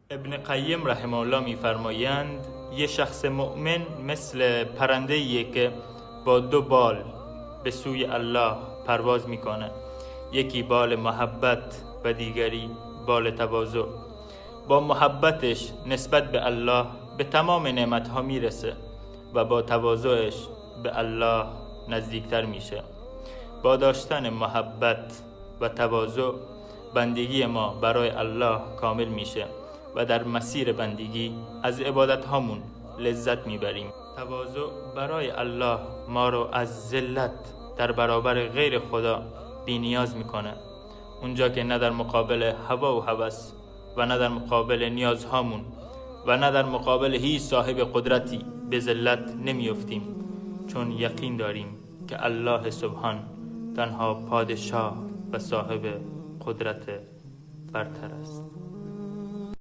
ابن قیم رحمه الله میفرمایند یه شخص مؤمن مثل پرنده‌ایه که با 2 بال به سوی الله پرواز میکنه، یکی بال محبت و دیگری بال تواضع. با محبتش نسبت به الله به تمام نعمتها میرسه و با تواضعش به الله نزدیکتر میشه. با داشتن محبت و تواضع بندگی ما برای الله کامل میشه و در مسیر بندگی از عبادت هامون لذت میبریم. تواضع برای الله ما رو از ذلت در برابر غیر خدا بی نیاز میکنه، اونجا که نه در مقابل هوا و هوس و نه در مقابل نیازهامون و نه در مقابل هیچ صاحب قدرتی به ذلت نمیافتیم، چون یقین داریم که الله سبحان تنها پادشاه و صاحب قدرت برتر است.